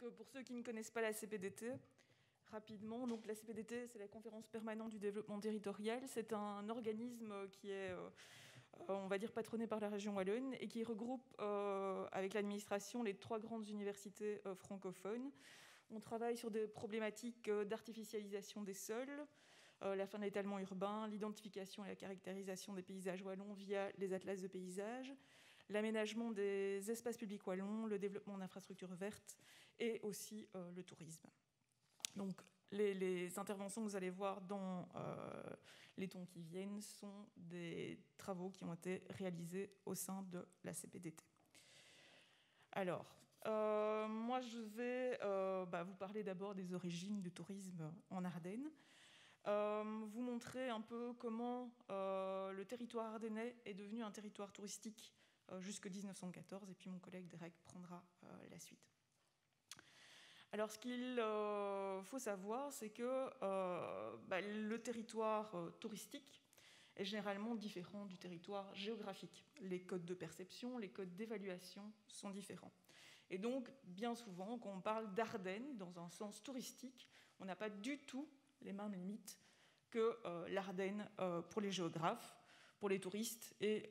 Donc, pour ceux qui ne connaissent pas la CPDT, rapidement, donc la CPDT, c'est la Conférence permanente du développement territorial. C'est un organisme qui est, on va dire, patronné par la région wallonne et qui regroupe avec l'administration les 3 grandes universités francophones. On travaille sur des problématiques d'artificialisation des sols, la fin de l'étalement urbain, l'identification et la caractérisation des paysages wallons via les atlas de paysages, l'aménagement des espaces publics wallons, le développement d'infrastructures vertes et aussi le tourisme. Donc, les interventions que vous allez voir dans les temps qui viennent sont des travaux qui ont été réalisés au sein de la CPDT. Alors, moi, je vais vous parler d'abord des origines du tourisme en Ardennes, vous montrer un peu comment le territoire ardennais est devenu un territoire touristique jusque 1914, et puis mon collègue Derek prendra la suite. Alors, ce qu'il faut savoir, c'est que le territoire touristique est généralement différent du territoire géographique. Les codes de perception, les codes d'évaluation sont différents. Et donc, bien souvent, quand on parle d'Ardennes dans un sens touristique, on n'a pas du tout les mêmes limites que l'Ardenne pour les géographes, pour les touristes et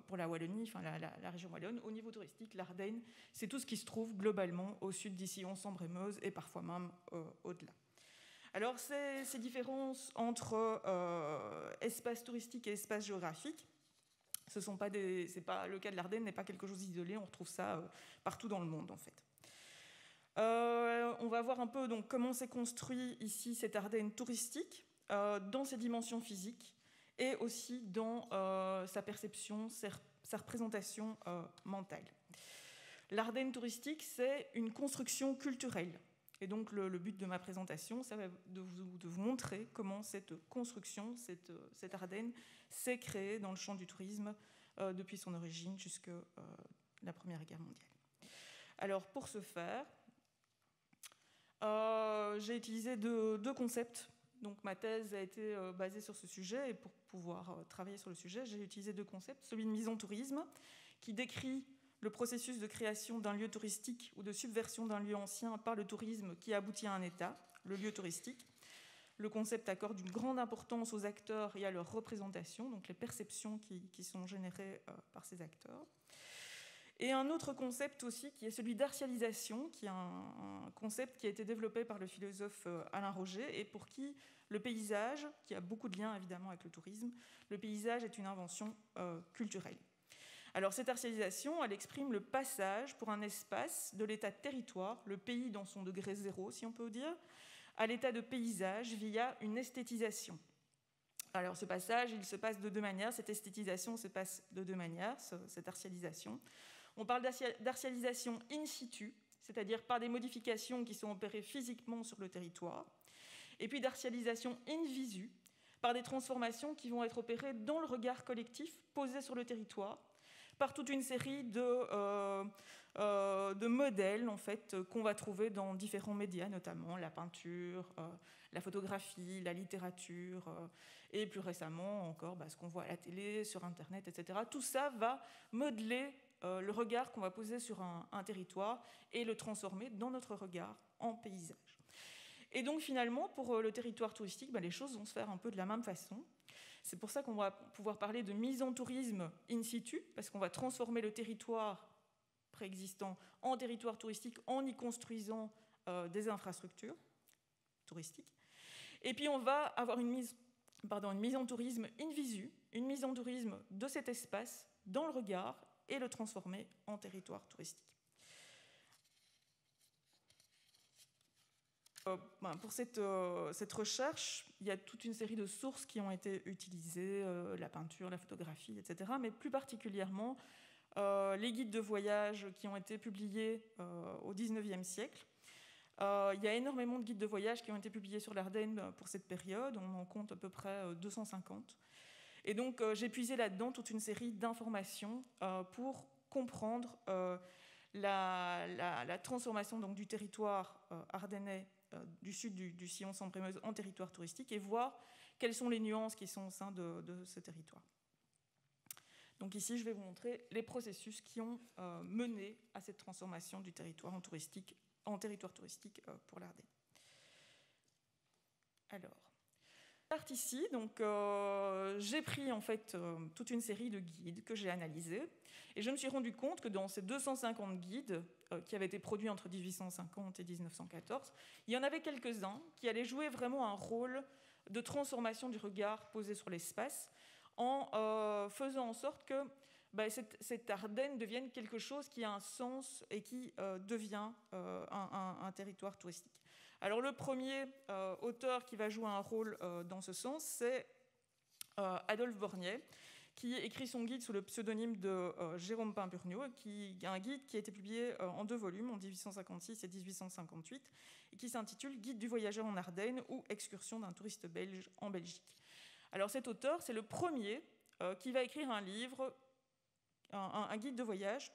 pour la Wallonie, enfin la région wallonne. Au niveau touristique, l'Ardenne, c'est tout ce qui se trouve globalement au sud d'Issillon, Sambre-et-Meuse et parfois même au-delà. Alors, ces différences entre espace touristique et espace géographique, le cas de l'Ardenne n'est pas quelque chose d'isolé, on retrouve ça partout dans le monde en fait. On va voir un peu donc, comment s'est construit ici cette Ardenne touristique dans ses dimensions physiques et aussi dans sa perception, sa représentation mentale. L'Ardenne touristique, c'est une construction culturelle. Et donc le but de ma présentation, ça va de vous montrer comment cette construction, cette Ardenne, s'est créée dans le champ du tourisme depuis son origine jusqu'à la Première Guerre mondiale. Alors pour ce faire, j'ai utilisé deux concepts. Donc ma thèse a été basée sur ce sujet, et pour pouvoir travailler sur le sujet, j'ai utilisé 2 concepts. Celui de mise en tourisme, qui décrit le processus de création d'un lieu touristique ou de subversion d'un lieu ancien par le tourisme qui aboutit à un état, le lieu touristique. Le concept accorde une grande importance aux acteurs et à leur représentation, donc les perceptions qui sont générées par ces acteurs. Et un autre concept aussi, qui est celui d'artialisation, qui est un concept qui a été développé par le philosophe Alain Roger, et pour qui le paysage, qui a beaucoup de liens évidemment avec le tourisme, le paysage est une invention culturelle. Alors cette artialisation, elle exprime le passage pour un espace de l'état de territoire, le pays dans son degré zéro, si on peut dire, à l'état de paysage via une esthétisation. Alors ce passage, il se passe de 2 manières, cette esthétisation se passe de 2 manières, cette artialisation. On parle d'artialisation in situ, c'est-à-dire par des modifications qui sont opérées physiquement sur le territoire, et puis d'artialisation in visu, par des transformations qui vont être opérées dans le regard collectif posé sur le territoire, par toute une série de modèles en fait, qu'on va trouver dans différents médias, notamment la peinture, la photographie, la littérature, et plus récemment encore ce qu'on voit à la télé, sur Internet, etc. Tout ça va modeler le regard qu'on va poser sur un territoire et le transformer dans notre regard en paysage. Et donc finalement, pour le territoire touristique, les choses vont se faire un peu de la même façon. C'est pour ça qu'on va pouvoir parler de mise en tourisme in situ, parce qu'on va transformer le territoire préexistant en territoire touristique en y construisant des infrastructures touristiques. Et puis on va avoir une mise en tourisme in visu, une mise en tourisme de cet espace dans le regard et le transformer en territoire touristique. Pour cette recherche, il y a toute une série de sources qui ont été utilisées, la peinture, la photographie, etc. Mais plus particulièrement, les guides de voyage qui ont été publiés au XIXe siècle. Il y a énormément de guides de voyage qui ont été publiés sur l'Ardenne pour cette période. On en compte à peu près 250. Et donc, j'ai puisé là-dedans toute une série d'informations pour comprendre la transformation donc, du territoire ardennais du sud du sillon Sambre-et-Meuse en territoire touristique et voir quelles sont les nuances qui sont au sein de ce territoire. Donc ici, je vais vous montrer les processus qui ont mené à cette transformation du territoire en touristique en territoire touristique pour l'Ardenne. Alors, ici, donc j'ai pris en fait toute une série de guides que j'ai analysés et je me suis rendu compte que dans ces 250 guides qui avaient été produits entre 1850 et 1914, il y en avait quelques-uns qui allaient jouer vraiment un rôle de transformation du regard posé sur l'espace en faisant en sorte que cette Ardenne devienne quelque chose qui a un sens et qui devient un territoire touristique. Alors le premier auteur qui va jouer un rôle dans ce sens, c'est Adolphe Borgnet, qui écrit son guide sous le pseudonyme de Jérôme Pimpurnio, un guide qui a été publié en 2 volumes, en 1856 et 1858, et qui s'intitule « Guide du voyageur en Ardennes ou excursion d'un touriste belge en Belgique ». Alors cet auteur, c'est le premier qui va écrire un livre, un guide de voyage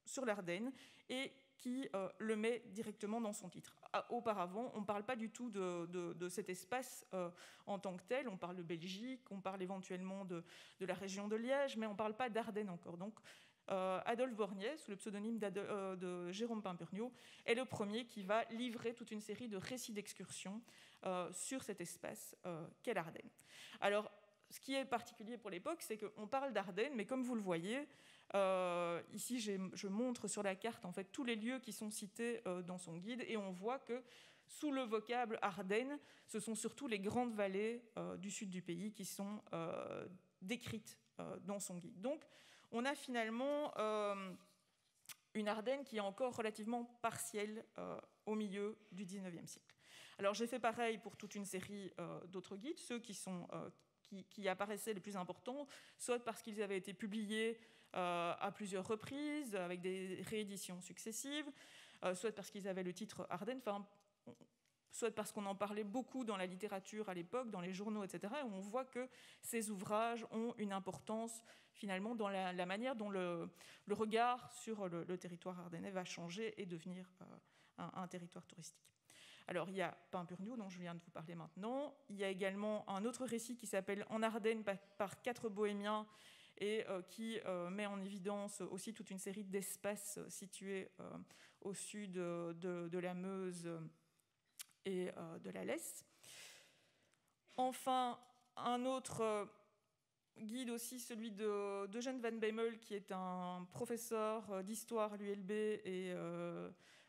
sur l'Ardenne, et qui le met directement dans son titre. Auparavant, on ne parle pas du tout de cet espace en tant que tel. On parle de Belgique, on parle éventuellement de la région de Liège, mais on ne parle pas d'Ardennes encore. Donc, Adolphe Borgnet, sous le pseudonyme de Jérôme Pimpurnio, est le premier qui va livrer toute une série de récits d'excursions sur cet espace qu'est l'Ardenne. Alors, ce qui est particulier pour l'époque, c'est qu'on parle d'Ardennes, mais comme vous le voyez, ici je montre sur la carte en fait tous les lieux qui sont cités dans son guide, et on voit que sous le vocable Ardennes, ce sont surtout les grandes vallées du sud du pays qui sont décrites dans son guide. Donc on a finalement une Ardenne qui est encore relativement partielle au milieu du XIXe siècle. Alors j'ai fait pareil pour toute une série d'autres guides, ceux qui apparaissaient les plus importants, soit parce qu'ils avaient été publiés à plusieurs reprises, avec des rééditions successives, soit parce qu'ils avaient le titre Ardennes, soit parce qu'on en parlait beaucoup dans la littérature à l'époque, dans les journaux, etc. Et on voit que ces ouvrages ont une importance finalement dans la manière dont le regard sur le territoire ardennais va changer et devenir un territoire touristique. Alors, il y a Pimpurnio, dont je viens de vous parler maintenant. Il y a également un autre récit qui s'appelle « En Ardennes par 4 bohémiens » et qui met en évidence aussi toute une série d'espaces situés au sud de la Meuse et de la Lesse. Enfin, un autre guide aussi, celui d'Eugène Van Bemmel, qui est un professeur d'histoire à l'ULB et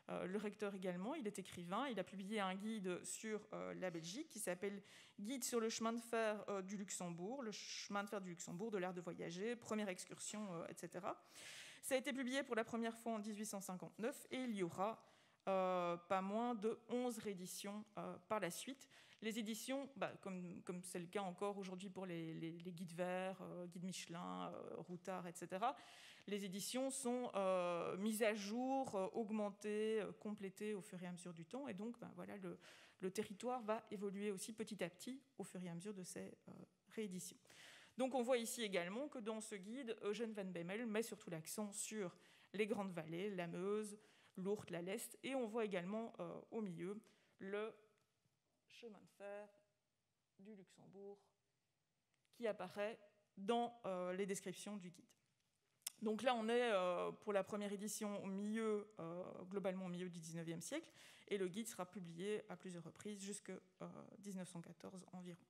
le recteur également. Il est écrivain. Il a publié un guide sur la Belgique qui s'appelle « Guide sur le chemin de fer du Luxembourg », le chemin de fer du Luxembourg, de l'art de voyager, première excursion, etc. Ça a été publié pour la première fois en 1859 et il y aura pas moins de 11 rééditions par la suite. Les éditions, comme c'est le cas encore aujourd'hui pour les guides verts, guides Michelin, Routard, etc., les éditions sont mises à jour, augmentées, complétées au fur et à mesure du temps. Et donc, voilà, le territoire va évoluer aussi petit à petit au fur et à mesure de ces rééditions. Donc, on voit ici également que dans ce guide, Eugène Van Bemmel met surtout l'accent sur les grandes vallées, la Meuse, l'Ourthe, la Leste, et on voit également au milieu le chemin de fer du Luxembourg qui apparaît dans les descriptions du guide. Donc là, on est pour la première édition globalement au milieu du XIXe siècle, et le guide sera publié à plusieurs reprises jusqu'en 1914 environ.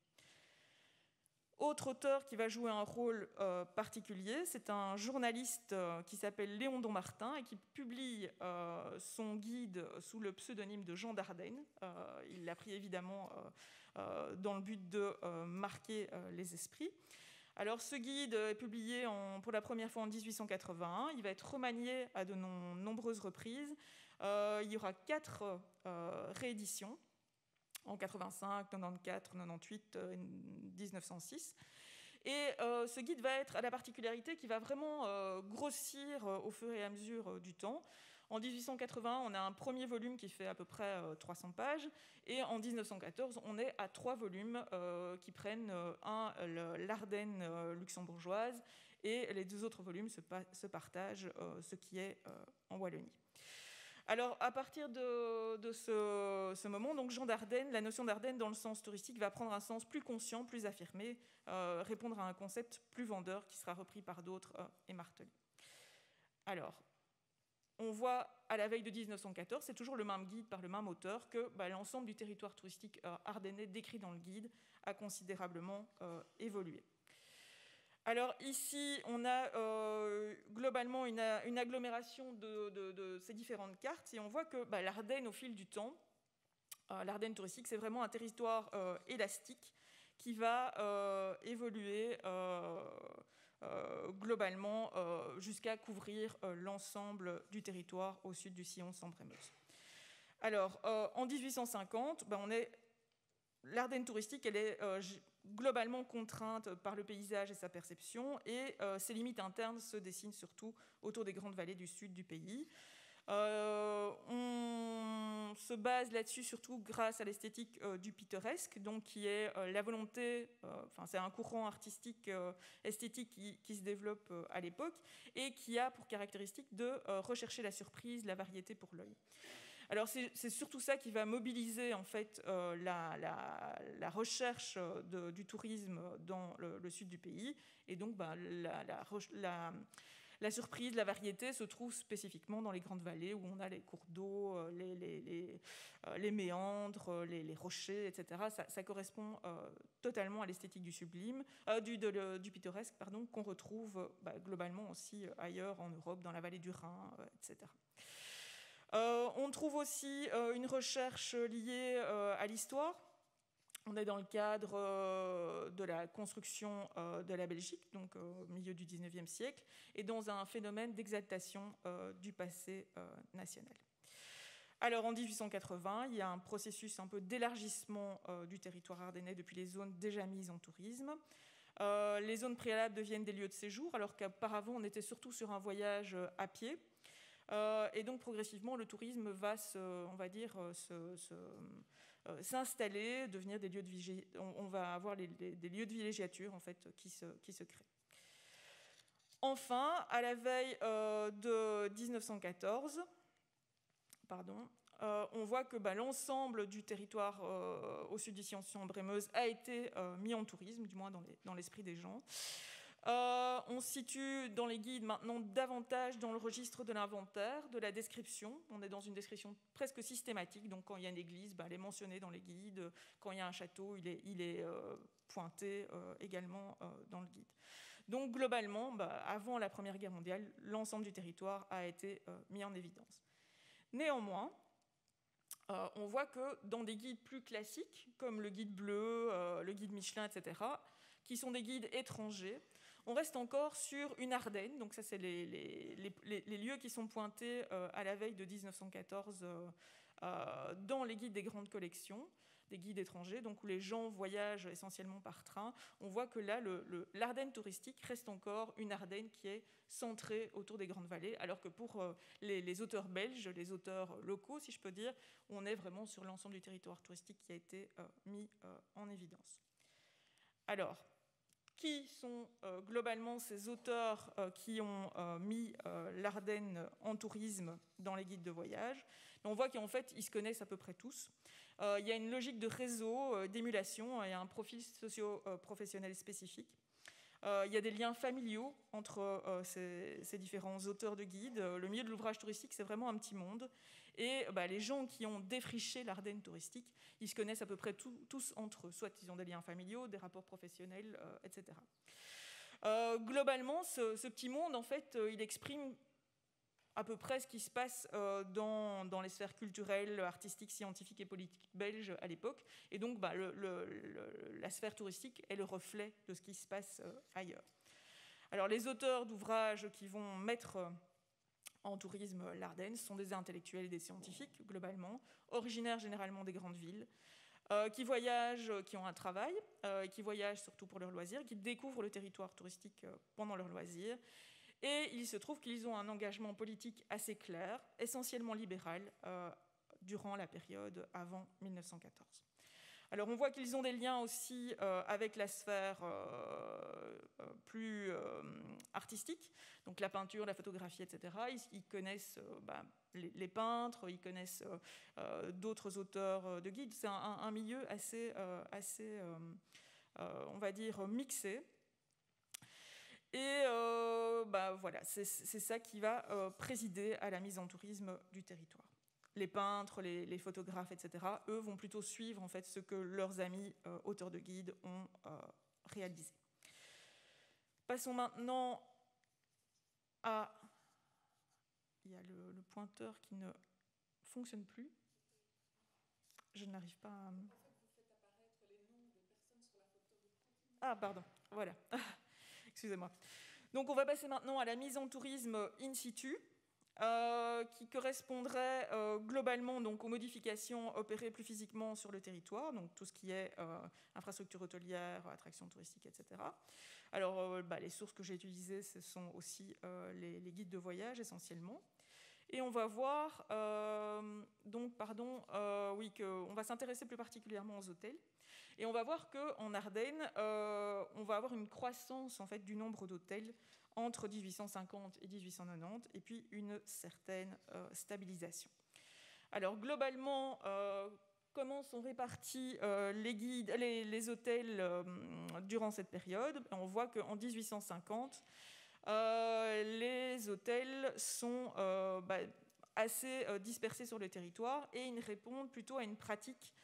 Autre auteur qui va jouer un rôle particulier, c'est un journaliste qui s'appelle Léon Dommartin et qui publie son guide sous le pseudonyme de Jean Dardenne. Il l'a pris évidemment dans le but de marquer les esprits. Alors ce guide est publié pour la première fois en 1881. Il va être remanié à de nombreuses reprises. Il y aura 4 rééditions en 85, 94, 98, 1906. Et ce guide va être à la particularité qu'il va vraiment grossir au fur et à mesure du temps. En 1880, on a un premier volume qui fait à peu près 300 pages, et en 1914, on est à 3 volumes qui prennent l'Ardenne luxembourgeoise, et les 2 autres volumes se partagent ce qui est en Wallonie. Alors, à partir de ce moment, donc Jean Dardenne, la notion d'Ardenne dans le sens touristique va prendre un sens plus conscient, plus affirmé, répondre à un concept plus vendeur qui sera repris par d'autres et martelé. Alors, on voit à la veille de 1914, c'est toujours le même guide par le même auteur, que l'ensemble du territoire touristique ardennais décrit dans le guide a considérablement évolué. Alors ici, on a globalement une agglomération de ces différentes cartes, et on voit que l'Ardenne, au fil du temps, l'Ardenne touristique, c'est vraiment un territoire élastique qui va évoluer globalement jusqu'à couvrir l'ensemble du territoire au sud du sillon Sambre-et-Meuse. Alors, en 1850, l'Ardenne touristique, elle est globalement contrainte par le paysage et sa perception, et ses limites internes se dessinent surtout autour des grandes vallées du sud du pays. On se base là-dessus surtout grâce à l'esthétique du pittoresque, donc qui est la volonté, c'est un courant artistique esthétique qui se développe à l'époque et qui a pour caractéristique de rechercher la surprise, la variété pour l'œil. Alors c'est surtout ça qui va mobiliser en fait la recherche du tourisme dans le sud du pays, et donc la surprise, la variété se trouve spécifiquement dans les grandes vallées où on a les cours d'eau, les méandres, les rochers, etc. Ça correspond totalement à l'esthétique du sublime, du pittoresque, qu'on retrouve globalement aussi ailleurs en Europe, dans la vallée du Rhin, etc. On trouve aussi une recherche liée à l'histoire. On est dans le cadre de la construction de la Belgique, donc au milieu du XIXe siècle, et dans un phénomène d'exaltation du passé national. Alors en 1880, il y a un processus un peu d'élargissement du territoire ardennais depuis les zones déjà mises en tourisme. Les zones préalables deviennent des lieux de séjour, alors qu'auparavant on était surtout sur un voyage à pied. Et donc progressivement, le tourisme va s'installer, devenir des lieux de on va avoir des lieux de villégiature en fait qui se créent. Enfin, à la veille de 1914, on voit que l'ensemble du territoire au sud du sillon Sambre-et-Meuse a été mis en tourisme, du moins dans l'esprit des gens. On se situe dans les guides maintenant davantage dans le registre de l'inventaire, de la description. On est dans une description presque systématique. Donc quand il y a une église, elle est mentionnée dans les guides. Quand il y a un château, il est pointé également dans le guide. Donc globalement, avant la Première Guerre mondiale, l'ensemble du territoire a été mis en évidence. Néanmoins, on voit que dans des guides plus classiques, comme le guide bleu, le guide Michelin, etc., qui sont des guides étrangers, on reste encore sur une Ardenne, donc ça c'est les lieux qui sont pointés à la veille de 1914 dans les guides des grandes collections, des guides étrangers, donc où les gens voyagent essentiellement par train. On voit que là, l'Ardenne touristique reste encore une Ardenne qui est centrée autour des grandes vallées, alors que pour les auteurs belges, les auteurs locaux, si je peux dire, on est vraiment sur l'ensemble du territoire touristique qui a été mis en évidence. Alors, qui sont globalement ces auteurs qui ont mis l'Ardenne en tourisme dans les guides de voyage? On voit qu'en fait, ils se connaissent à peu près tous. Il y a une logique de réseau, d'émulation et un profil socio-professionnel spécifique. Il y a des liens familiaux entre ces différents auteurs de guides. Le milieu de l'ouvrage touristique, c'est vraiment un petit monde. Et les gens qui ont défriché l'Ardenne touristique, ils se connaissent à peu près tous entre eux. Soit ils ont des liens familiaux, des rapports professionnels, etc. Globalement, ce petit monde, en fait, il exprime à peu près ce qui se passe dans les sphères culturelles, artistiques, scientifiques et politiques belges à l'époque. Et donc, la sphère touristique est le reflet de ce qui se passe ailleurs. Alors, les auteurs d'ouvrages qui vont mettre en tourisme l'Ardenne sont des intellectuels et des scientifiques, globalement, originaires généralement des grandes villes, qui voyagent, qui ont un travail, qui voyagent surtout pour leurs loisirs, qui découvrent le territoire touristique pendant leurs loisirs. Et il se trouve qu'ils ont un engagement politique assez clair, essentiellement libéral, durant la période avant 1914. Alors on voit qu'ils ont des liens aussi avec la sphère plus artistique, donc la peinture, la photographie, etc. Ils connaissent les peintres, ils connaissent d'autres auteurs de guides. C'est un milieu assez on va dire, mixé. Et voilà, c'est ça qui va présider à la mise en tourisme du territoire. Les peintres, les photographes, etc., eux vont plutôt suivre en fait ce que leurs amis auteurs de guides ont réalisé. Passons maintenant à... Il y a le pointeur qui ne fonctionne plus. Je n'arrive pas à... Ah, pardon, voilà. Excusez-moi. Donc on va passer maintenant à la mise en tourisme in situ, qui correspondrait globalement donc, aux modifications opérées plus physiquement sur le territoire, donc tout ce qui est infrastructure hôtelière, attractions touristiques, etc. Alors les sources que j'ai utilisées, ce sont aussi les guides de voyage essentiellement. Et on va voir, qu'on va s'intéresser plus particulièrement aux hôtels. Et on va voir qu'en Ardennes, on va avoir une croissance en fait, du nombre d'hôtels entre 1850 et 1890, et puis une certaine stabilisation. Alors globalement, comment sont répartis les hôtels durant cette période? On voit qu'en 1850, les hôtels sont assez dispersés sur le territoire et ils répondent plutôt à une pratique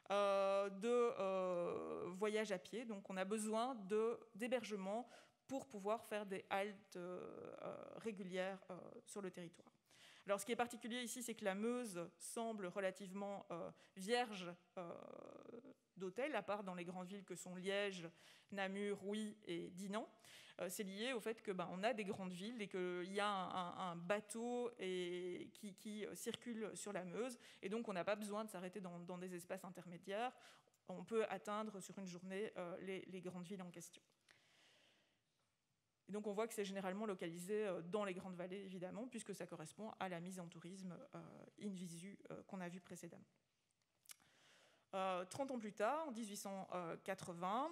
de voyage à pied. Donc on a besoin d'hébergement pour pouvoir faire des haltes régulières sur le territoire. Alors ce qui est particulier ici, c'est que la Meuse semble relativement vierge d'hôtels, à part dans les grandes villes que sont Liège, Namur, Huy et Dinan. C'est lié au fait qu'on a des grandes villes et qu'il y a un bateau qui circule sur la Meuse, et donc on n'a pas besoin de s'arrêter dans des espaces intermédiaires. On peut atteindre sur une journée les grandes villes en question. Et donc on voit que c'est généralement localisé dans les grandes vallées, évidemment, puisque ça correspond à la mise en tourisme in visu qu'on a vu précédemment. 30 ans plus tard, en 1880,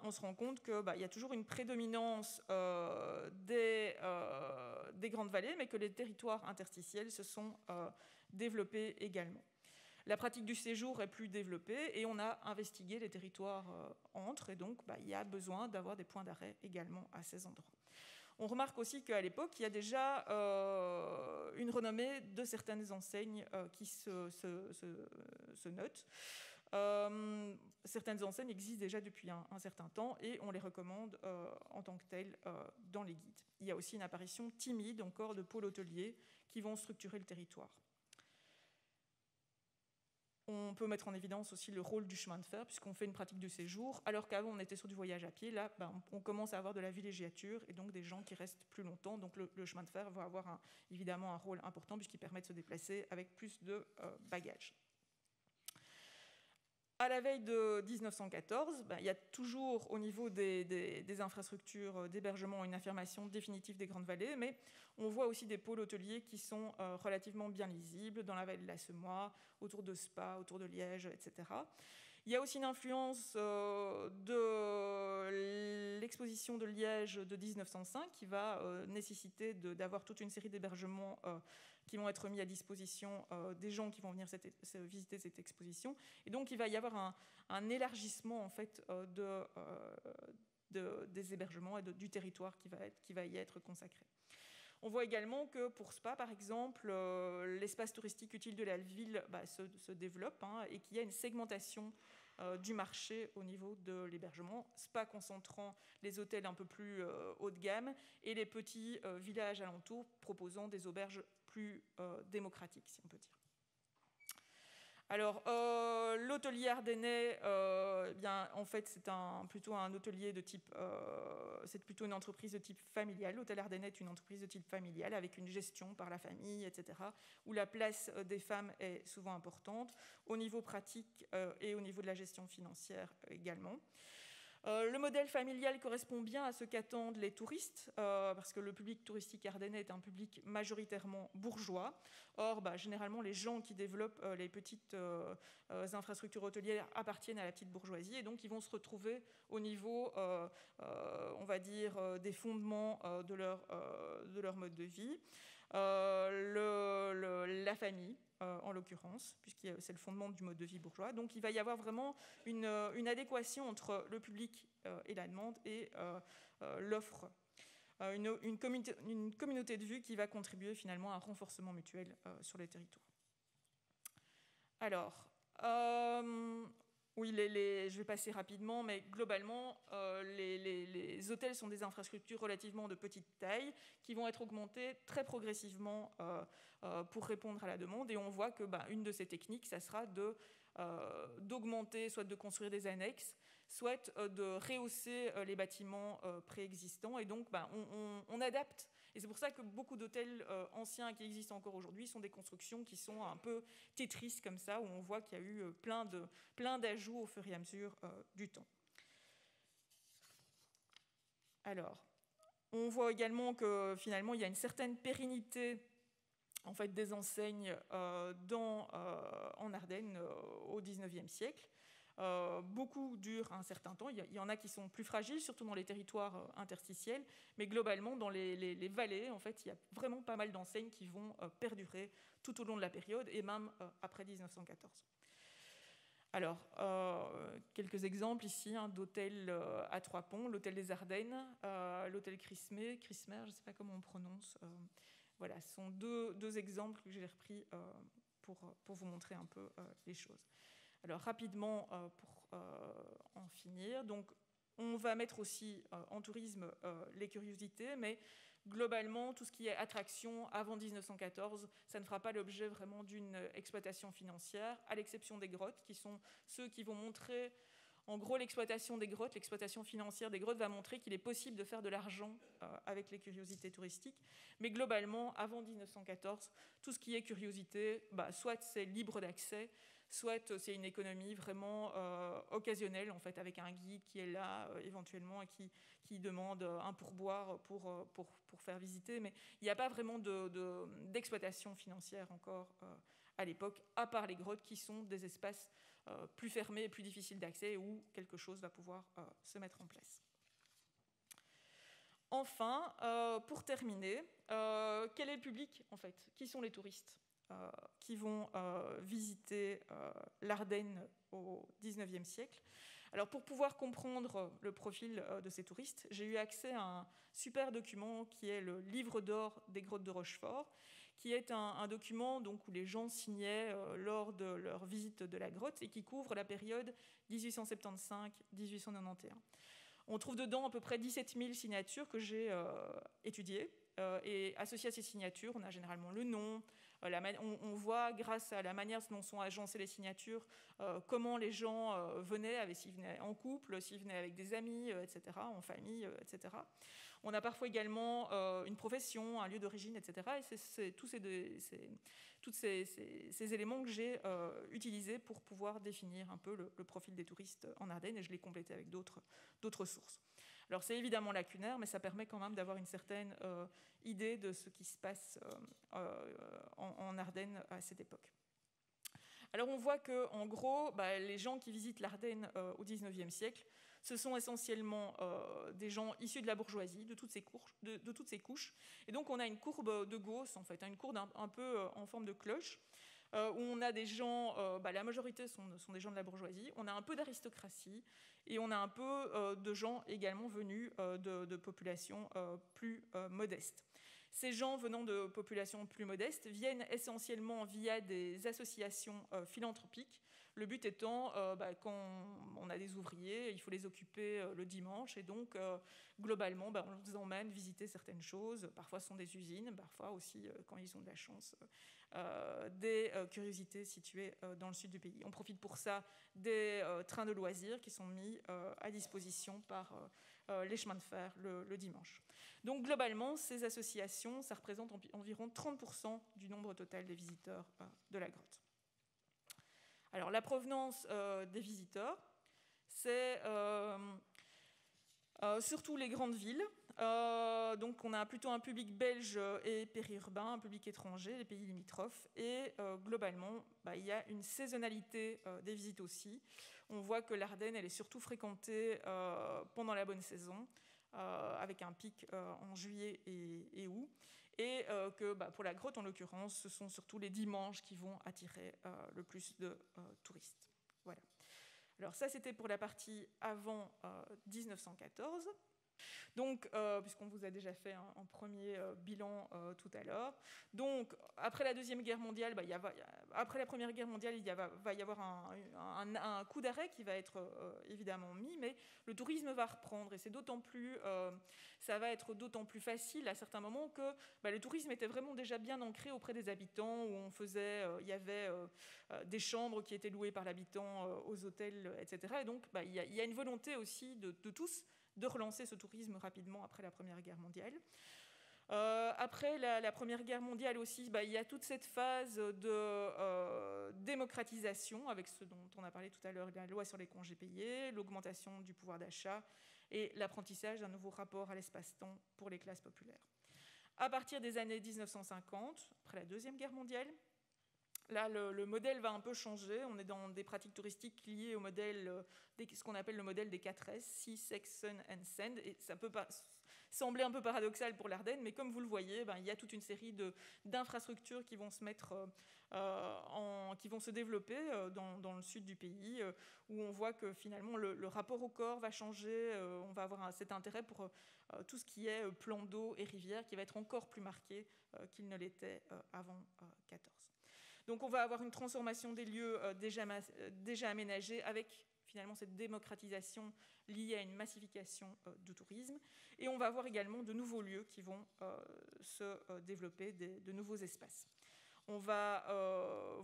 on se rend compte qu'il y a toujours une prédominance des grandes vallées, mais que les territoires interstitiels se sont développés également. La pratique du séjour est plus développée et on a investigué les territoires entre, et donc il y a besoin d'avoir des points d'arrêt également à ces endroits. On remarque aussi qu'à l'époque, il y a déjà une renommée de certaines enseignes qui se notent. Certaines enseignes existent déjà depuis un certain temps et on les recommande en tant que telles dans les guides. Il y a aussi une apparition timide encore de pôles hôteliers qui vont structurer le territoire. On peut mettre en évidence aussi le rôle du chemin de fer, puisqu'on fait une pratique de séjour, alors qu'avant on était sur du voyage à pied. Là, on commence à avoir de la villégiature et donc des gens qui restent plus longtemps. Donc le chemin de fer va avoir évidemment un rôle important, puisqu'il permet de se déplacer avec plus de bagages. À la veille de 1914, il y a toujours au niveau des infrastructures d'hébergement une affirmation définitive des grandes vallées, mais on voit aussi des pôles hôteliers qui sont relativement bien lisibles dans la vallée de la Semois, autour de Spa, autour de Liège, etc. Il y a aussi une influence de l'exposition de Liège de 1905 qui va nécessiter d'avoir toute une série d'hébergements qui vont être mis à disposition des gens qui vont venir visiter cette exposition. Et donc, il va y avoir un élargissement en fait, des hébergements et du territoire qui va y être consacré. On voit également que pour Spa, par exemple, l'espace touristique utile de la ville se développe et qu'il y a une segmentation du marché au niveau de l'hébergement. Spa concentrant les hôtels un peu plus haut de gamme et les petits villages alentours proposant des auberges plus démocratiques, si on peut dire. Alors, l'hôtelier ardennais, en fait, c'est plutôt un hôtelier de type, c'est plutôt une entreprise de type familial. L'hôtel ardennais est une entreprise de type familial avec une gestion par la famille, etc., où la place des femmes est souvent importante, au niveau pratique et au niveau de la gestion financière également. Le modèle familial correspond bien à ce qu'attendent les touristes, parce que le public touristique ardennais est un public majoritairement bourgeois. Or, généralement, les gens qui développent les petites infrastructures hôtelières appartiennent à la petite bourgeoisie, et donc ils vont se retrouver au niveau, on va dire, des fondements de leur mode de vie. La famille, en l'occurrence, puisque c'est le fondement du mode de vie bourgeois. Donc il va y avoir vraiment une adéquation entre le public et la demande et l'offre. une communauté de vue qui va contribuer finalement à un renforcement mutuel sur les territoires. Alors, oui, je vais passer rapidement, mais globalement, les hôtels sont des infrastructures relativement de petite taille qui vont être augmentées très progressivement pour répondre à la demande. Et on voit que une de ces techniques, ça sera d'augmenter, soit de construire des annexes, soit de rehausser les bâtiments préexistants. Et donc, on adapte. Et c'est pour ça que beaucoup d'hôtels anciens qui existent encore aujourd'hui sont des constructions qui sont un peu Tetris comme ça, où on voit qu'il y a eu plein d'ajouts au fur et à mesure du temps. Alors, on voit également que finalement, il y a une certaine pérennité en fait, des enseignes en Ardennes au XIXe siècle. Beaucoup durent un certain temps. Il y en a qui sont plus fragiles, surtout dans les territoires interstitiels, mais globalement, dans les vallées, en fait, il y a vraiment pas mal d'enseignes qui vont perdurer tout au long de la période, et même après 1914. Alors, quelques exemples ici d'hôtels à Trois-Ponts, l'hôtel des Ardennes, l'hôtel Crismer, je ne sais pas comment on prononce. Voilà, ce sont deux exemples que j'ai repris pour vous montrer un peu les choses. Alors rapidement, pour en finir, donc, on va mettre aussi en tourisme les curiosités, mais globalement, tout ce qui est attraction avant 1914, ça ne fera pas l'objet vraiment d'une exploitation financière, à l'exception des grottes, qui sont ceux qui vont montrer, en gros, l'exploitation des grottes, l'exploitation financière des grottes va montrer qu'il est possible de faire de l'argent avec les curiosités touristiques. Mais globalement, avant 1914, tout ce qui est curiosité, soit c'est libre d'accès, soit c'est une économie vraiment occasionnelle, en fait, avec un guide qui est là éventuellement et qui demande un pourboire pour faire visiter. Mais il n'y a pas vraiment d'exploitation financière encore à l'époque, à part les grottes qui sont des espaces plus fermés et plus difficiles d'accès où quelque chose va pouvoir se mettre en place. Enfin, pour terminer, quel est le public, en fait? Qui sont les touristes qui vont visiter l'Ardenne au XIXe siècle? Alors, pour pouvoir comprendre le profil de ces touristes, j'ai eu accès à un super document qui est le Livre d'or des grottes de Rochefort, qui est un document donc, où les gens signaient lors de leur visite de la grotte et qui couvre la période 1875-1891. On trouve dedans à peu près 17 000 signatures que j'ai étudiées. Et associées à ces signatures, on a généralement le nom. On voit, grâce à la manière dont sont agencées les signatures, comment les gens venaient, s'ils venaient en couple, s'ils venaient avec des amis, etc., en famille, etc. On a parfois également une profession, un lieu d'origine, etc. Et c'est tous ces éléments que j'ai utilisés pour pouvoir définir un peu le profil des touristes en Ardennes, et je l'ai complété avec d'autres sources. Alors c'est évidemment lacunaire, mais ça permet quand même d'avoir une certaine idée de ce qui se passe en Ardennes à cette époque. Alors on voit qu'en gros, les gens qui visitent l'Ardenne au XIXe siècle, ce sont essentiellement des gens issus de la bourgeoisie, de toutes ces couches. Et donc on a une courbe de Gauss, en fait, une courbe un peu en forme de cloche, où on a des gens, la majorité sont des gens de la bourgeoisie, on a un peu d'aristocratie, et on a un peu de gens également venus de populations plus modestes. Ces gens venant de populations plus modestes viennent essentiellement via des associations philanthropiques. Le but étant, quand on a des ouvriers, il faut les occuper le dimanche. Et donc, globalement, on les emmène visiter certaines choses. Parfois, ce sont des usines, parfois aussi, quand ils ont de la chance, des curiosités situées dans le sud du pays. On profite pour ça des trains de loisirs qui sont mis à disposition par les chemins de fer le dimanche. Donc globalement, ces associations, ça représente environ 30% du nombre total des visiteurs de la grotte. Alors la provenance des visiteurs, c'est surtout les grandes villes. Donc on a plutôt un public belge et périurbain, un public étranger, les pays limitrophes. Et globalement, il y a une saisonnalité des visites aussi. On voit que l'Ardenne, elle est surtout fréquentée pendant la bonne saison, avec un pic en juillet et août. Et que pour la grotte, en l'occurrence, ce sont surtout les dimanches qui vont attirer le plus de touristes. Voilà. Alors ça, c'était pour la partie avant 1914. Donc, puisqu'on vous a déjà fait un premier bilan tout à l'heure. Donc, après la Deuxième Guerre mondiale, après la Première Guerre mondiale, va y avoir un coup d'arrêt qui va être évidemment mis, mais le tourisme va reprendre. Et c'est ça va être d'autant plus facile à certains moments que le tourisme était vraiment déjà bien ancré auprès des habitants, où il y avait des chambres qui étaient louées par l'habitant aux hôtels, etc. Et donc, il y a une volonté aussi de tous de relancer ce tourisme rapidement après la Première Guerre mondiale. Après la Première Guerre mondiale aussi, il y a toute cette phase de démocratisation, avec ce dont on a parlé tout à l'heure, la loi sur les congés payés, l'augmentation du pouvoir d'achat et l'apprentissage d'un nouveau rapport à l'espace-temps pour les classes populaires. À partir des années 1950, après la Deuxième Guerre mondiale, là, le modèle va un peu changer. On est dans des pratiques touristiques liées au modèle, ce qu'on appelle le modèle des 4 S, Sea, Sex, Sun and Sand. Et ça peut sembler un peu paradoxal pour l'Ardenne, mais comme vous le voyez, il y a toute une série d'infrastructures qui vont se qui vont se développer dans le sud du pays, où on voit que finalement le rapport au corps va changer. On va avoir cet intérêt pour tout ce qui est plan d'eau et rivière, qui va être encore plus marqué qu'il ne l'était avant 14. Donc on va avoir une transformation des lieux déjà aménagés avec finalement cette démocratisation liée à une massification du tourisme. Et on va avoir également de nouveaux lieux qui vont se développer, de nouveaux espaces. On va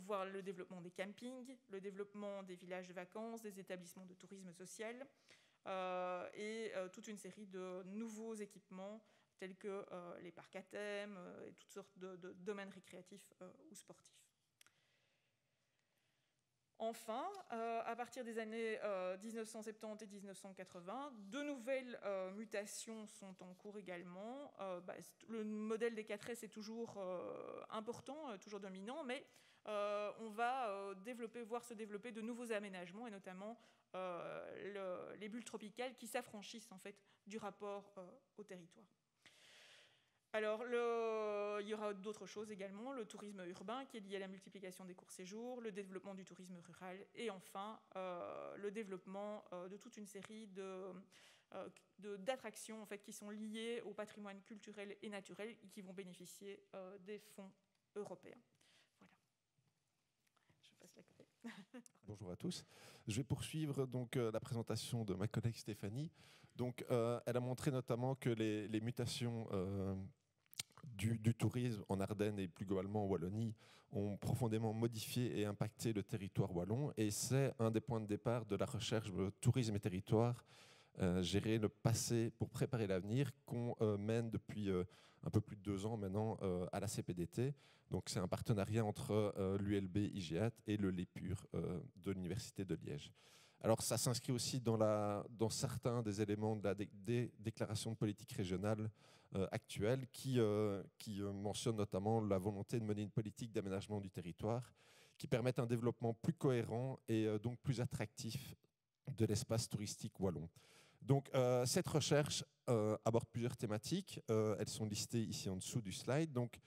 voir le développement des campings, le développement des villages de vacances, des établissements de tourisme social et toute une série de nouveaux équipements tels que les parcs à thème et toutes sortes de domaines récréatifs ou sportifs. Enfin, à partir des années 1970 et 1980, de nouvelles mutations sont en cours également. Le modèle des 4S est toujours important, toujours dominant, mais on va voir se développer de nouveaux aménagements, et notamment les bulles tropicales qui s'affranchissent en fait du rapport au territoire. Alors, il y aura d'autres choses également, le tourisme urbain qui est lié à la multiplication des courts séjours, le développement du tourisme rural et enfin le développement de toute une série d'attractions en fait, qui sont liées au patrimoine culturel et naturel et qui vont bénéficier des fonds européens. Voilà. Je passe la clé. Bonjour à tous. Je vais poursuivre donc la présentation de ma collègue Stéphanie. Donc, elle a montré notamment que les mutations du tourisme en Ardennes et plus globalement en Wallonie ont profondément modifié et impacté le territoire wallon. Et c'est un des points de départ de la recherche de tourisme et territoire, gérer le passé pour préparer l'avenir, qu'on mène depuis un peu plus de 2 ans maintenant à la CPDT. Donc c'est un partenariat entre l'ULB IGEAT et le LEPUR de l'Université de Liège. Alors ça s'inscrit aussi dans certains des éléments de la déclaration de politique régionale actuelle qui mentionne notamment la volonté de mener une politique d'aménagement du territoire qui permette un développement plus cohérent et donc plus attractif de l'espace touristique wallon. Donc cette recherche aborde plusieurs thématiques. Elles sont listées ici en dessous du slide. Donc,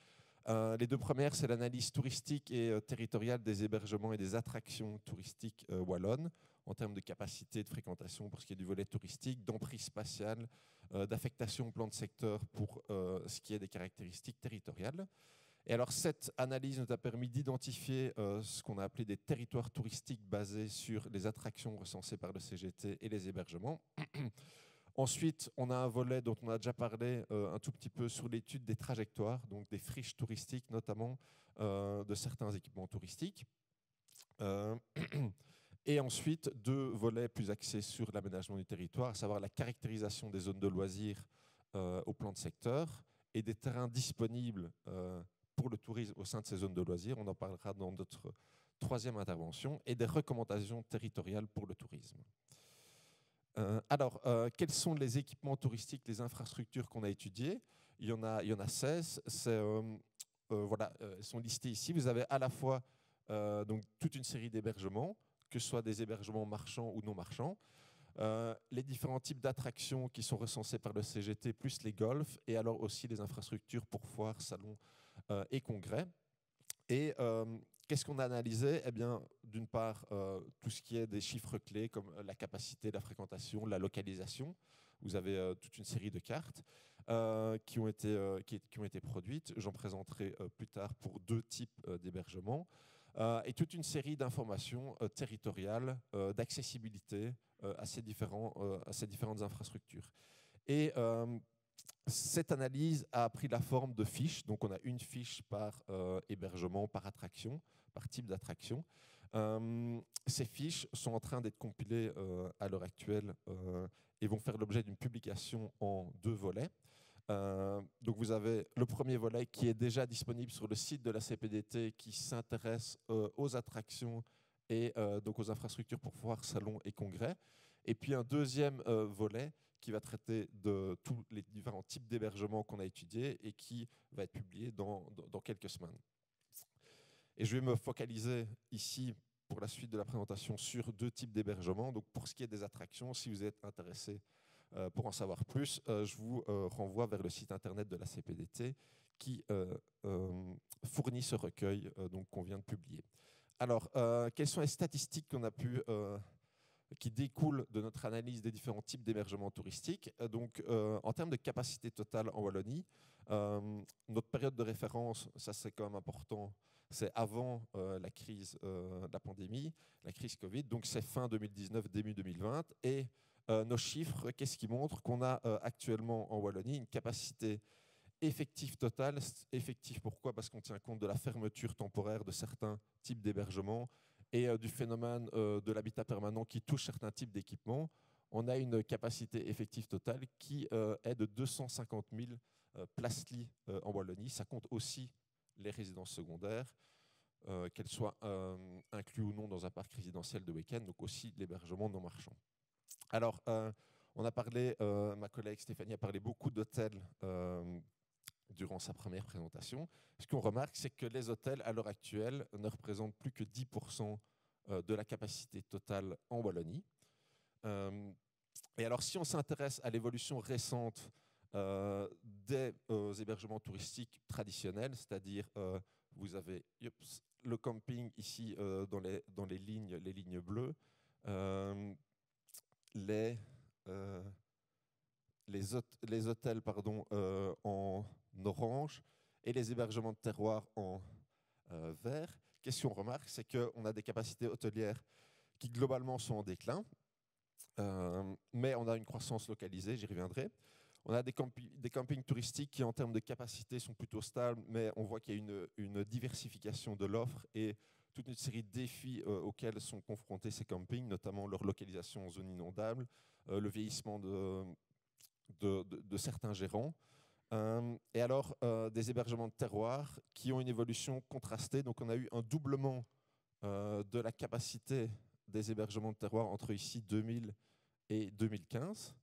les 2 premières, c'est l'analyse touristique et territoriale des hébergements et des attractions touristiques wallonnes en termes de capacité de fréquentation pour ce qui est du volet touristique, d'emprise spatiale, d'affectation au plan de secteur pour ce qui est des caractéristiques territoriales. Et alors cette analyse nous a permis d'identifier ce qu'on a appelé des territoires touristiques basés sur les attractions recensées par le CGT et les hébergements. Ensuite, on a un volet dont on a déjà parlé un tout petit peu sur l'étude des trajectoires, donc des friches touristiques notamment, de certains équipements touristiques. Et ensuite, 2 volets plus axés sur l'aménagement du territoire, à savoir la caractérisation des zones de loisirs au plan de secteur et des terrains disponibles pour le tourisme au sein de ces zones de loisirs. On en parlera dans notre 3e intervention, et des recommandations territoriales pour le tourisme. Alors, quels sont les équipements touristiques, les infrastructures qu'on a étudiées ? Il y en a 16. Voilà, elles sont listées ici. Vous avez à la fois donc, toute une série d'hébergements, que ce soit des hébergements marchands ou non marchands, les différents types d'attractions qui sont recensées par le CGT, plus les golfs, et alors aussi les infrastructures pour foires, salons et congrès. Et qu'est-ce qu'on a analysé ? Eh bien, d'une part, tout ce qui est des chiffres clés comme la capacité, la fréquentation, la localisation. vous avez toute une série de cartes qui ont été produites. J'en présenterai plus tard pour 2 types d'hébergements. Et toute une série d'informations territoriales, d'accessibilité à ces différentes infrastructures. Et cette analyse a pris la forme de fiches. Donc, on a une fiche par hébergement, par attraction, par type d'attraction. Ces fiches sont en train d'être compilées à l'heure actuelle et vont faire l'objet d'une publication en 2 volets. Donc, vous avez le premier volet qui est déjà disponible sur le site de la CPDT qui s'intéresse aux attractions et donc aux infrastructures pour foires, salons et congrès. Et puis un deuxième volet qui va traiter de tous les différents types d'hébergements qu'on a étudiés et qui va être publié dans quelques semaines. Et je vais me focaliser ici, pour la suite de la présentation, sur 2 types d'hébergements. Donc pour ce qui est des attractions, si vous êtes intéressé pour en savoir plus, je vous renvoie vers le site internet de la CPDT qui fournit ce recueil qu'on vient de publier. Alors, quelles sont les statistiques qu'on a pu qui découlent de notre analyse des différents types d'hébergements touristiques? Donc, en termes de capacité totale en Wallonie, notre période de référence, ça c'est quand même important, c'est avant la crise de la pandémie, la crise Covid, donc c'est fin 2019, début 2020. Et nos chiffres, qu'est-ce qui montre? Qu'on a actuellement en Wallonie une capacité effective totale. Effective pourquoi? Parce qu'on tient compte de la fermeture temporaire de certains types d'hébergements et du phénomène de l'habitat permanent qui touche certains types d'équipements. On a une capacité effective totale qui est de 250 000 places-lits en Wallonie. Ça compte aussi les résidences secondaires, qu'elles soient incluses ou non dans un parc résidentiel de week-end, donc aussi l'hébergement non marchand. Alors, on a parlé, ma collègue Stéphanie a parlé beaucoup d'hôtels durant sa première présentation. Ce qu'on remarque, c'est que les hôtels, à l'heure actuelle, ne représentent plus que 10% de la capacité totale en Wallonie. Et alors, si on s'intéresse à l'évolution récente des hébergements touristiques traditionnels, c'est-à-dire vous avez le camping ici dans les lignes bleues, les hôtels en orange et les hébergements de terroir en vert. Qu'est-ce qu'on remarque? C'est qu'on a des capacités hôtelières qui globalement sont en déclin, mais on a une croissance localisée, j'y reviendrai. On a des campings touristiques qui, en termes de capacité, sont plutôt stables, mais on voit qu'il y a une diversification de l'offre et toute une série de défis auxquels sont confrontés ces campings, notamment leur localisation en zone inondable, le vieillissement de certains gérants. Et alors, des hébergements de terroir qui ont une évolution contrastée. Donc, on a eu un doublement de la capacité des hébergements de terroir entre ici 2000 et 2015.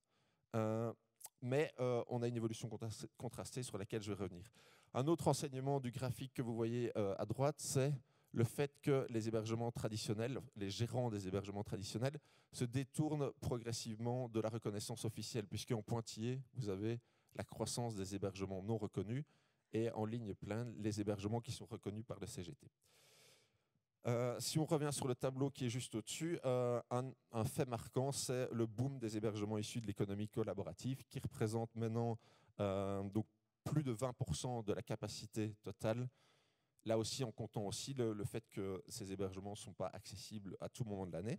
Mais on a une évolution contrastée sur laquelle je vais revenir. Un autre enseignement du graphique que vous voyez à droite, c'est le fait que les hébergements traditionnels, les gérants des hébergements traditionnels, se détournent progressivement de la reconnaissance officielle, puisqu'en pointillé, vous avez la croissance des hébergements non reconnus et en ligne pleine, les hébergements qui sont reconnus par le CGT. Si on revient sur le tableau qui est juste au-dessus, un fait marquant, c'est le boom des hébergements issus de l'économie collaborative qui représente maintenant donc plus de 20% de la capacité totale. Là aussi, en comptant aussi le fait que ces hébergements ne sont pas accessibles à tout moment de l'année.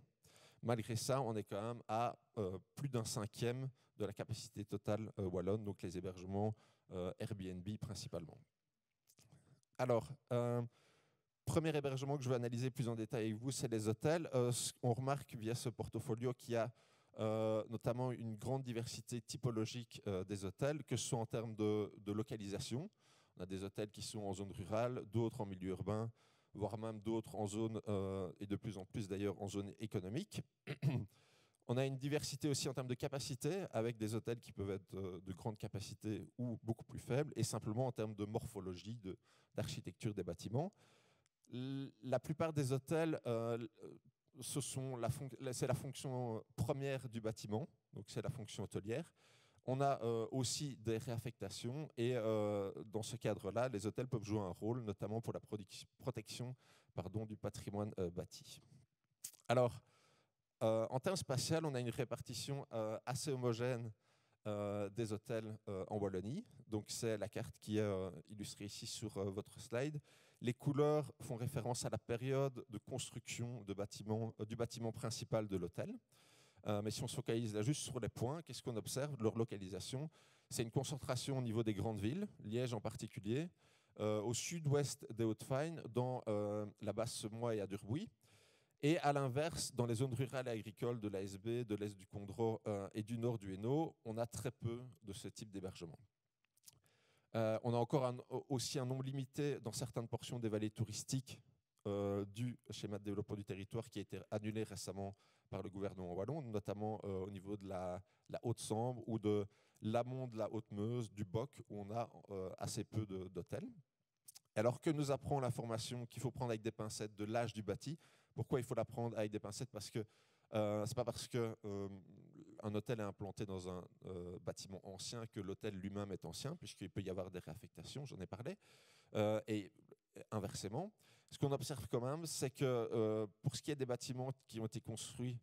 Malgré ça, on est quand même à plus d'un cinquième de la capacité totale wallonne, donc les hébergements Airbnb principalement. Alors, premier hébergement que je vais analyser plus en détail avec vous, c'est les hôtels. On remarque via ce portfolio qu'il y a notamment une grande diversité typologique des hôtels, que ce soit en termes de localisation. On a des hôtels qui sont en zone rurale, d'autres en milieu urbain, voire même d'autres en zone, et de plus en plus d'ailleurs en zone économique. On a une diversité aussi en termes de capacité, avec des hôtels qui peuvent être de grande capacité ou beaucoup plus faibles, et simplement en termes de morphologie, d'architecture des bâtiments. La plupart des hôtels, c'est la fonction première du bâtiment, donc c'est la fonction hôtelière. On a aussi des réaffectations et dans ce cadre-là, les hôtels peuvent jouer un rôle, notamment pour la protection du patrimoine bâti. Alors, en termes spatial, on a une répartition assez homogène des hôtels en Wallonie. Donc c'est la carte qui est illustrée ici sur votre slide. Les couleurs font référence à la période de construction de du bâtiment principal de l'hôtel. Mais si on se focalise là juste sur les points, qu'est-ce qu'on observe? Leur localisation, c'est une concentration au niveau des grandes villes, Liège en particulier, au sud-ouest des Hauts-de-Fagne, dans la Basse-Semois et à Durbuy. Et à l'inverse, dans les zones rurales et agricoles de l'ASB, de l'est du Condro et du nord du Hainaut, on a très peu de ce type d'hébergement. On a encore aussi un nombre limité dans certaines portions des vallées touristiques du schéma de développement du territoire qui a été annulé récemment par le gouvernement wallon, notamment au niveau de la Haute-Sambre ou de l'amont de la Haute-Meuse, du Boc, où on a assez peu d'hôtels. Alors que nous apprend l'information qu'il faut prendre avec des pincettes de l'âge du bâti. Pourquoi il faut la prendre avec des pincettes? Parce que c'est pas parce que un hôtel est implanté dans un bâtiment ancien que l'hôtel lui-même est ancien, puisqu'il peut y avoir des réaffectations, j'en ai parlé. Et inversement, ce qu'on observe quand même, c'est que pour ce qui est des bâtiments qui ont été construits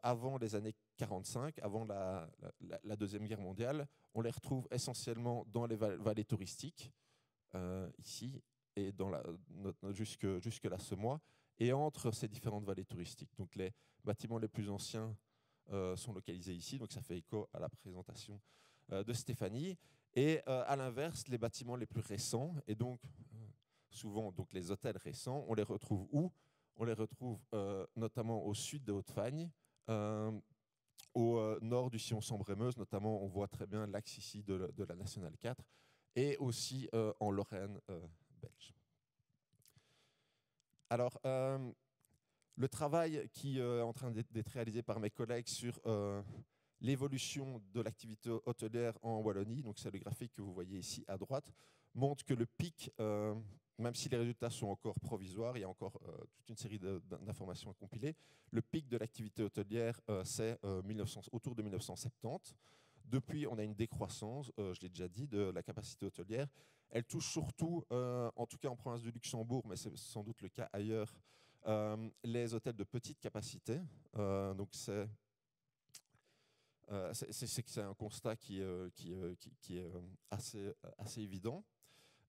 avant les années 45, avant la Deuxième Guerre mondiale, on les retrouve essentiellement dans les vallées touristiques, ici, et jusque la Semois, et entre ces différentes vallées touristiques. Donc les bâtiments les plus anciens sont localisés ici, donc ça fait écho à la présentation de Stéphanie. Et à l'inverse, les bâtiments les plus récents, et donc souvent donc les hôtels récents, on les retrouve où? On les retrouve notamment au sud de Haute-Fagne, au nord du sillon Sambre-et-Meuse, notamment on voit très bien l'axe ici de la Nationale 4, et aussi en Lorraine belge. Alors, le travail qui est en train d'être réalisé par mes collègues sur l'évolution de l'activité hôtelière en Wallonie, donc c'est le graphique que vous voyez ici à droite, montre que le pic, même si les résultats sont encore provisoires, il y a encore toute une série d'informations à compiler, le pic de l'activité hôtelière, c'est autour de 1970. Depuis, on a une décroissance, je l'ai déjà dit, de la capacité hôtelière. Elle touche surtout, en tout cas en province du Luxembourg, mais c'est sans doute le cas ailleurs, les hôtels de petite capacité. Donc c'est un constat qui est assez évident.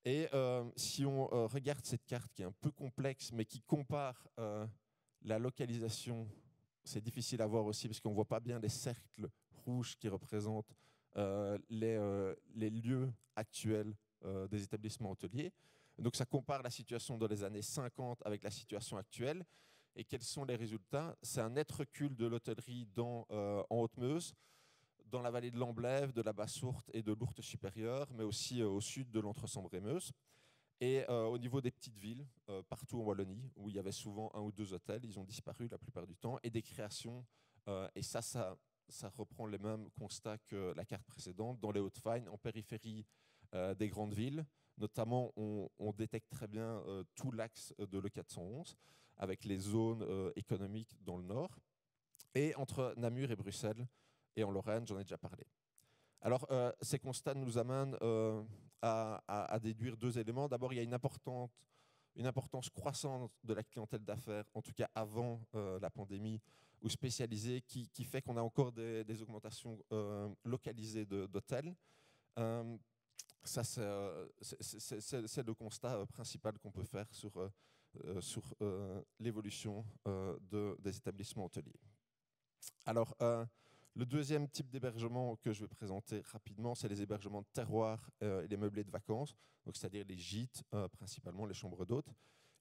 Et si on regarde cette carte qui est un peu complexe, mais qui compare la localisation, c'est difficile à voir aussi parce qu'on ne voit pas bien les cercles rouges qui représentent les lieux actuels des établissements hôteliers. Donc ça compare la situation dans les années 50 avec la situation actuelle. Et quels sont les résultats? C'est un net recul de l'hôtellerie en Haute-Meuse, dans la vallée de l'Amblève, de la Basse-Ourthe et de l'Ourthe supérieure, mais aussi au sud de l'Entre-Sambre-et-Meuse. Et au niveau des petites villes, partout en Wallonie, où il y avait souvent un ou deux hôtels, ils ont disparu la plupart du temps, et des créations. Et ça reprend les mêmes constats que la carte précédente. Dans les Hauts-de-Fagne, en périphérie des grandes villes, notamment, on détecte très bien tout l'axe de l'E411, avec les zones économiques dans le nord, et entre Namur et Bruxelles, et en Lorraine, j'en ai déjà parlé. Alors, ces constats nous amènent à déduire deux éléments. D'abord, il y a une importance croissante de la clientèle d'affaires, en tout cas avant la pandémie, ou spécialisée, qui fait qu'on a encore des augmentations localisées d'hôtels. Ça, c'est le constat principal qu'on peut faire sur l'évolution des établissements hôteliers. Alors, le deuxième type d'hébergement que je vais présenter rapidement, c'est les hébergements de terroir et les meublés de vacances, c'est-à-dire les gîtes, principalement les chambres d'hôtes.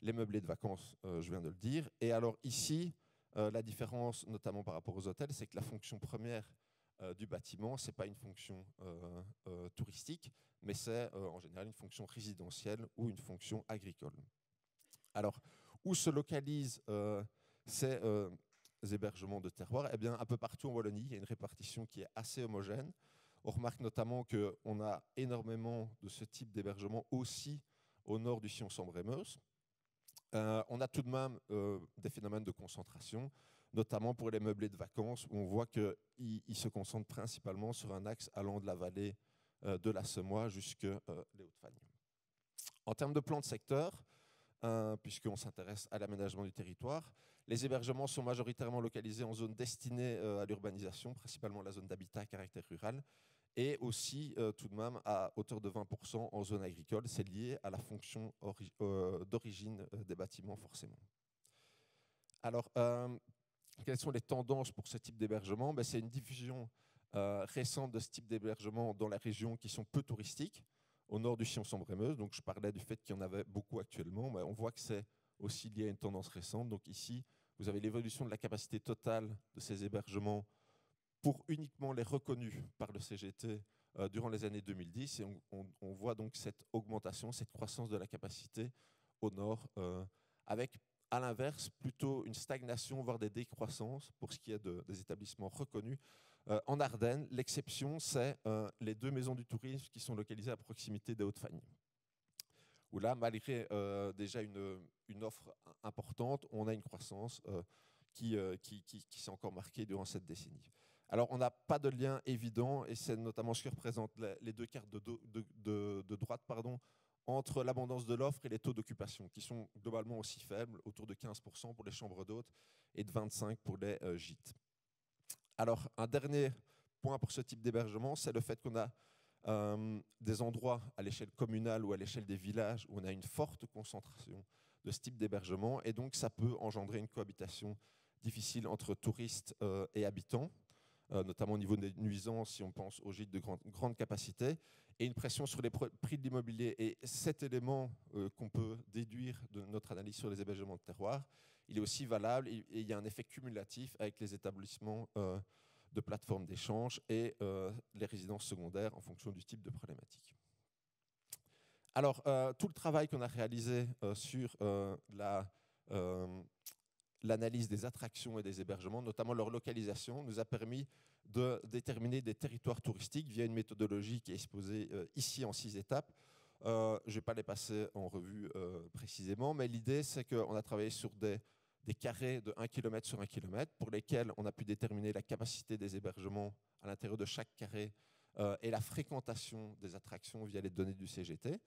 Les meublés de vacances, je viens de le dire. Et alors ici, la différence, notamment par rapport aux hôtels, c'est que la fonction première du bâtiment, ce n'est pas une fonction touristique, mais c'est en général une fonction résidentielle ou une fonction agricole. Alors, où se localisent ces hébergements de terroir? Eh bien, un peu partout en Wallonie, il y a une répartition qui est assez homogène. On remarque notamment qu'on a énormément de ce type d'hébergement aussi au nord du sillon Sambre-et-Meuse. On a tout de même des phénomènes de concentration, notamment pour les meublés de vacances, où on voit qu'ils se concentrent principalement sur un axe allant de la vallée de la Semois jusque les Hauts-de-Fagne. En termes de plan de secteur, puisqu'on s'intéresse à l'aménagement du territoire, les hébergements sont majoritairement localisés en zone destinée à l'urbanisation, principalement la zone d'habitat à caractère rural, et aussi tout de même à hauteur de 20% en zone agricole. C'est lié à la fonction d'origine des bâtiments forcément. Alors, quelles sont les tendances pour ce type d'hébergement? C'est une diffusion récente de ce type d'hébergement dans la région qui sont peu touristiques, au nord du Chillon-Sambre-et-Meuse. Donc, je parlais du fait qu'il y en avait beaucoup actuellement, mais on voit que c'est aussi lié à une tendance récente. Donc ici, vous avez l'évolution de la capacité totale de ces hébergements pour uniquement les reconnus par le CGT durant les années 2010. Et on voit donc cette augmentation, cette croissance de la capacité au nord, avec à l'inverse plutôt une stagnation, voire des décroissances pour ce qui est des établissements reconnus. En Ardennes, l'exception, c'est les 2 maisons du tourisme qui sont localisées à proximité des Hauts-de-Fagnes, où là, malgré déjà une offre importante, on a une croissance qui s'est encore marquée durant cette décennie. Alors, on n'a pas de lien évident, et c'est notamment ce que représentent les 2 cartes de droite, entre l'abondance de l'offre et les taux d'occupation, qui sont globalement aussi faibles, autour de 15% pour les chambres d'hôtes et de 25% pour les gîtes. Alors, un dernier point pour ce type d'hébergement, c'est le fait qu'on a des endroits à l'échelle communale ou à l'échelle des villages où on a une forte concentration de ce type d'hébergement, et donc ça peut engendrer une cohabitation difficile entre touristes et habitants, notamment au niveau des nuisances si on pense aux gîtes de grande capacité, et une pression sur les prix de l'immobilier. Et cet élément qu'on peut déduire de notre analyse sur les hébergements de terroir, il est aussi valable, et il y a un effet cumulatif avec les établissements de plateformes d'échange et les résidences secondaires en fonction du type de problématique. Alors, tout le travail qu'on a réalisé sur l'analyse des attractions et des hébergements, notamment leur localisation, nous a permis de déterminer des territoires touristiques via une méthodologie qui est exposée ici en 6 étapes. Je ne vais pas les passer en revue précisément, mais l'idée, c'est qu'on a travaillé sur des carrés de 1 km sur 1 km pour lesquels on a pu déterminer la capacité des hébergements à l'intérieur de chaque carré et la fréquentation des attractions via les données du CGT.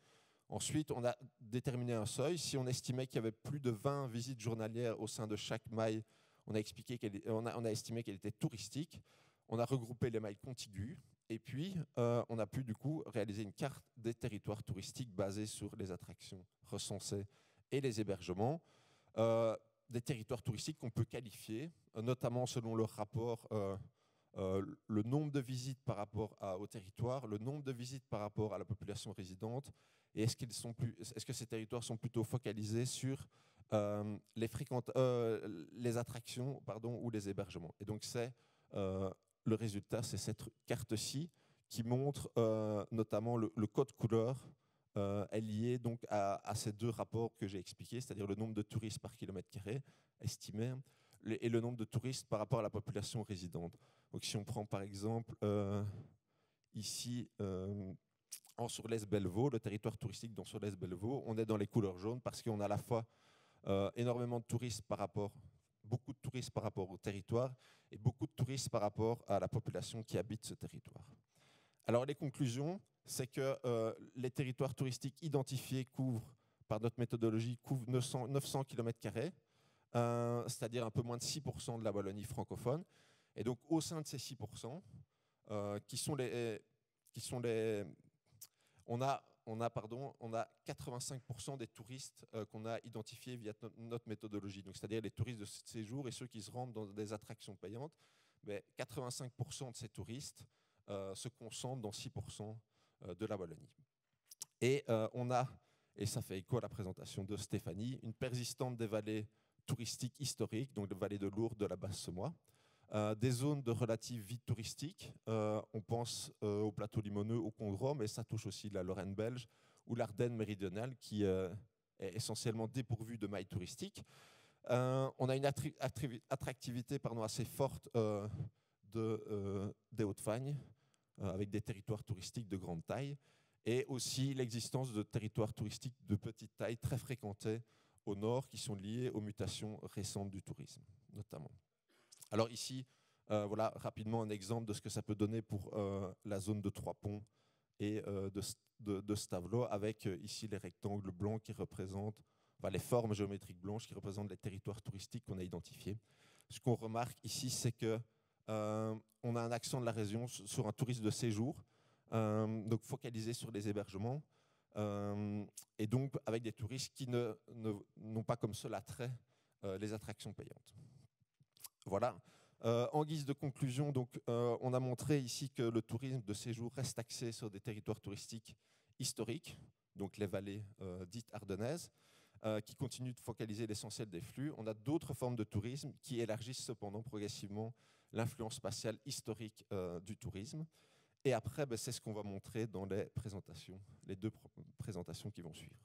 Ensuite, on a déterminé un seuil. Si on estimait qu'il y avait plus de 20 visites journalières au sein de chaque maille, on a estimé qu'elle était touristique. On a regroupé les mailles contiguës. Et puis, on a pu du coup réaliser une carte des territoires touristiques basée sur les attractions recensées et les hébergements. Des territoires touristiques qu'on peut qualifier, notamment selon leur rapport, le nombre de visites par rapport au territoire, le nombre de visites par rapport à la population résidente, et est-ce que ces territoires sont plutôt focalisés sur les attractions ou les hébergements. Et donc le résultat, c'est cette carte-ci qui montre notamment le code couleur est lié donc à ces 2 rapports que j'ai expliqués, c'est-à-dire le nombre de touristes par kilomètre carré estimé et le nombre de touristes par rapport à la population résidente. Donc si on prend par exemple ici en Sorlès-Bellevaux, le territoire touristique dans Sorlès-Bellevaux, on est dans les couleurs jaunes parce qu'on a à la fois énormément de touristes beaucoup de touristes par rapport au territoire et beaucoup de touristes par rapport à la population qui habite ce territoire. Alors les conclusions, c'est que les territoires touristiques identifiés par notre méthodologie couvrent 900 km², c'est-à-dire un peu moins de 6% de la Wallonie francophone. Et donc au sein de ces 6%, on a 85% des touristes qu'on a identifiés via notre méthodologie, c'est-à-dire les touristes de séjour et ceux qui se rendent dans des attractions payantes. Mais 85% de ces touristes se concentrent dans 6% de la Wallonie. Et on a, et ça fait écho à la présentation de Stéphanie, une persistance des vallées touristiques historiques, donc les vallées de Lourdes, de la Basse-Semois, des zones de relative vide touristique. On pense au plateau limoneux, au Condroit, mais ça touche aussi la Lorraine belge ou l'Ardenne méridionale qui est essentiellement dépourvue de mailles touristiques. On a une attractivité assez forte des Hauts-de-Fagnes, avec des territoires touristiques de grande taille, et aussi l'existence de territoires touristiques de petite taille très fréquentés au nord qui sont liés aux mutations récentes du tourisme, notamment. Alors ici, voilà rapidement un exemple de ce que ça peut donner pour la zone de Trois-Ponts et de Stavelot, avec ici les rectangles blancs qui représentent, les formes géométriques blanches qui représentent les territoires touristiques qu'on a identifiés. Ce qu'on remarque ici, c'est que on a un accent de la région sur un tourisme de séjour, donc focalisé sur les hébergements, et donc avec des touristes qui n'ont pas comme seul attrait les attractions payantes. Voilà. En guise de conclusion, donc, on a montré ici que le tourisme de séjour reste axé sur des territoires touristiques historiques, donc les vallées dites ardennaises, qui continuent de focaliser l'essentiel des flux. On a d'autres formes de tourisme qui élargissent cependant progressivement l'influence spatiale historique du tourisme. Et après, c'est ce qu'on va montrer dans les présentations, les deux présentations qui vont suivre.